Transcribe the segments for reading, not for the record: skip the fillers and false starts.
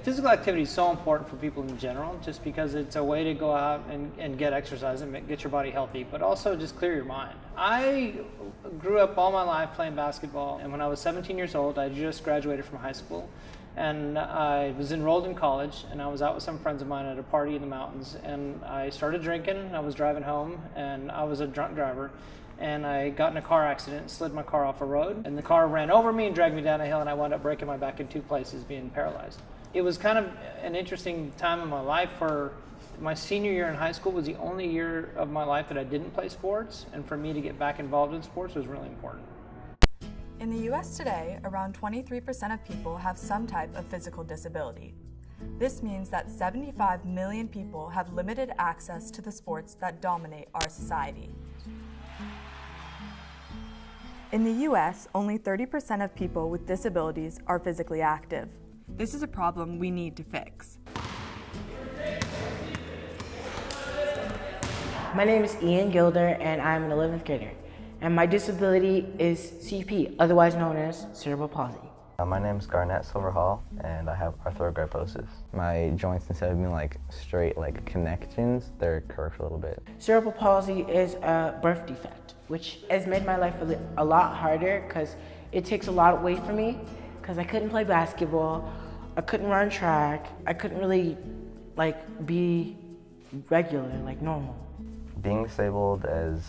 Physical activity is so important for people in general, just because it's a way to go out and get exercise and get your body healthy, but also just clear your mind. I grew up all my life playing basketball, and when I was 17 years old, I just graduated from high school, and I was enrolled in college, and I was out with some friends of mine at a party in the mountains, and I started drinking, and I was driving home, and I was a drunk driver, and I got in a car accident, slid my car off a road, and the car ran over me and dragged me down a hill, and I wound up breaking my back in 2 places, being paralyzed. It was kind of an interesting time in my life where my senior year in high school was the only year of my life that I didn't play sports, and for me to get back involved in sports was really important. In the US today, around 23% of people have some type of physical disability. This means that 75 million people have limited access to the sports that dominate our society. In the US, only 30% of people with disabilities are physically active. This is a problem we need to fix. My name is Ian Gilder, and I'm an 11th grader. And my disability is CP, otherwise known as cerebral palsy. My name is Garnett Silverhall, and I have arthrogryposis. My joints, instead of being like straight like connections, they're curved a little bit. Cerebral palsy is a birth defect, which has made my life a lot harder because it takes a lot away from me, because I couldn't play basketball, I couldn't run track, I couldn't really be regular, like normal. Being disabled has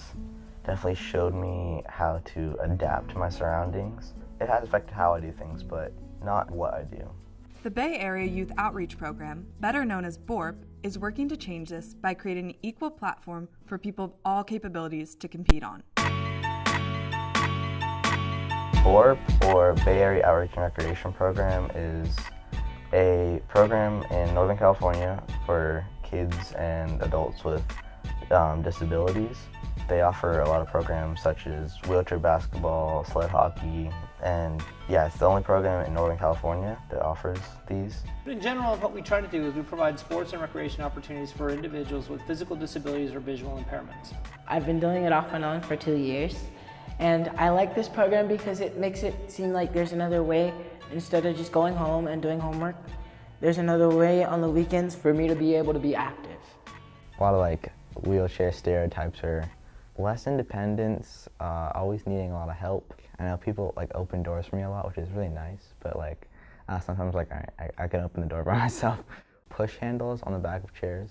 definitely showed me how to adapt to my surroundings. It has affected how I do things, but not what I do. The Bay Area Youth Outreach Program, better known as BORP, is working to change this by creating an equal platform for people of all capabilities to compete on. BORP, or Bay Area Outreach and Recreation Program, is a program in Northern California for kids and adults with disabilities. They offer a lot of programs such as wheelchair basketball, sled hockey, and yeah, it's the only program in Northern California that offers these. In general, what we try to do is we provide sports and recreation opportunities for individuals with physical disabilities or visual impairments. I've been doing it off and on for 2 years, and I like this program because it makes it seem like there's another way. Instead of just going home and doing homework, there's another way on the weekends for me to be able to be active. A lot of wheelchair stereotypes are less independence, always needing a lot of help. I know people open doors for me a lot, which is really nice, but sometimes I can open the door by myself. Push handles on the back of chairs,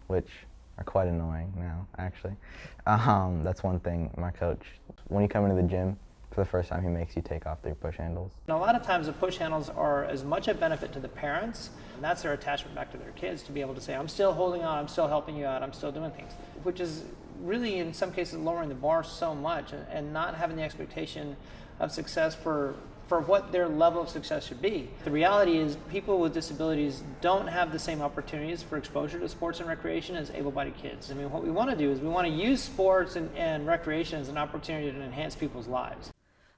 which are quite annoying now, actually. That's one thing my coach, when you come into the gym for the first time, he makes you take off their push handles. And a lot of times the push handles are as much a benefit to the parents, and that's their attachment back to their kids, to be able to say, I'm still holding on, I'm still helping you out, I'm still doing things, which is really in some cases lowering the bar so much and not having the expectation of success for what their level of success should be. The reality is people with disabilities don't have the same opportunities for exposure to sports and recreation as able-bodied kids. I mean, what we want to do is we want to use sports and recreation as an opportunity to enhance people's lives.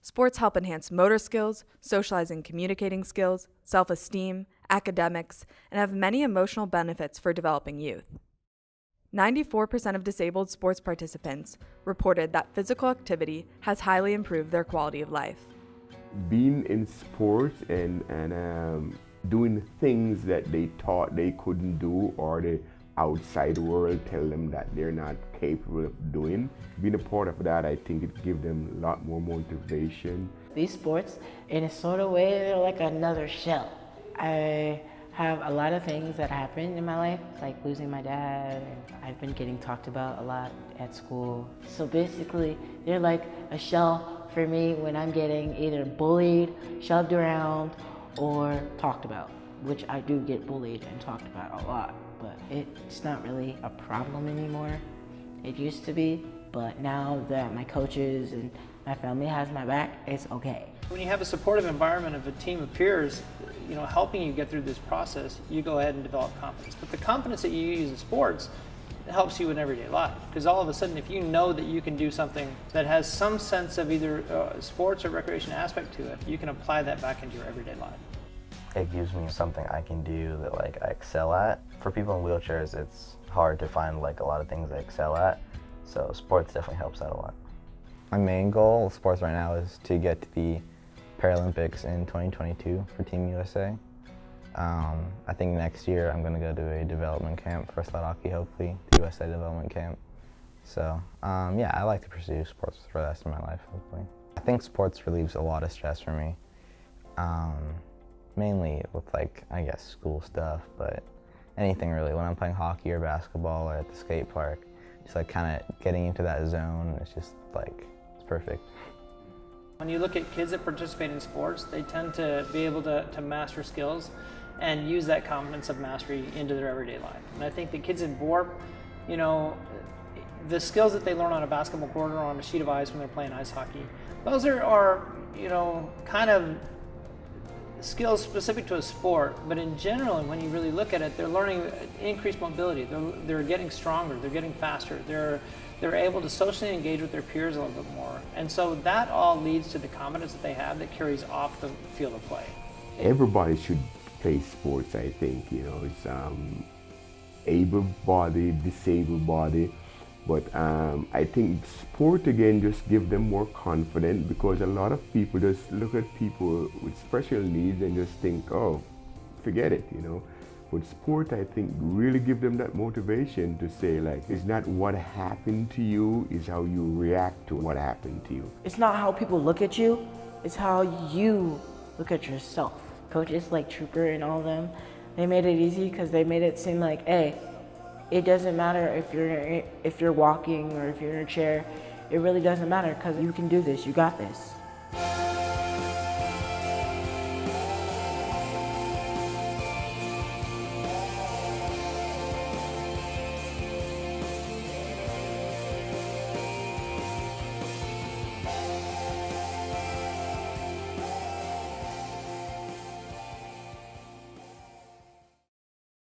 Sports help enhance motor skills, socializing, communicating skills, self-esteem, academics, and have many emotional benefits for developing youth. 94% of disabled sports participants reported that physical activity has highly improved their quality of life. Being in sports and doing things that they thought they couldn't do, or the outside world tell them that they're not capable of doing. Being a part of that, I think it gives them a lot more motivation. These sports, in a sort of way, they're like another shell. I have a lot of things that happened in my life, like losing my dad, and I've been getting talked about a lot at school. So basically, they're like a shell for me when I'm getting either bullied, shoved around, or talked about, which I do get bullied and talked about a lot, but it's not really a problem anymore. It used to be, but now that my coaches and my family has my back, it's okay. When you have a supportive environment of a team of peers, helping you get through this process, you go ahead and develop confidence. But the confidence that you use in sports helps you in everyday life, because all of a sudden, if you know that you can do something that has some sense of either sports or recreation aspect to it, you can apply that back into your everyday life. It gives me something I can do that I excel at. For people in wheelchairs, it's hard to find a lot of things I excel at, so sports definitely helps out a lot. My main goal with sports right now is to get to the Paralympics in 2022 for Team USA. I think next year I'm going to go to a development camp for sled hockey, hopefully, the USA development camp. So yeah, I like to pursue sports for the rest of my life, hopefully. I think sports relieves a lot of stress for me, mainly with like, I guess, school stuff, but anything really. When I'm playing hockey or basketball or at the skate park, just like kind of getting into that zone, it's just like, it's perfect. When you look at kids that participate in sports, they tend to be able to master skills and use that confidence of mastery into their everyday life. And I think the kids in BORP, you know, the skills that they learn on a basketball court or on a sheet of ice when they're playing ice hockey, those are you know, kind of skills specific to a sport, but in general, when you really look at it, they're learning increased mobility. They're getting stronger. They're getting faster. They're able to socially engage with their peers a little bit more, and so that all leads to the confidence that they have that carries off the field of play. Everybody should play sports, I think. You know, it's able-bodied, disabled-bodied. But I think sport, again, just give them more confidence, because a lot of people just look at people with special needs and just think, oh, forget it, you know. But sport, I think, really give them that motivation to say, like, it's not what happened to you, it's how you react to what happened to you. It's not how people look at you, it's how you look at yourself. Coaches like Trooper and all of them, they made it easy because they made it seem like, hey, it doesn't matter if you're walking or if you're in a chair. It really doesn't matter, because you can do this, you got this.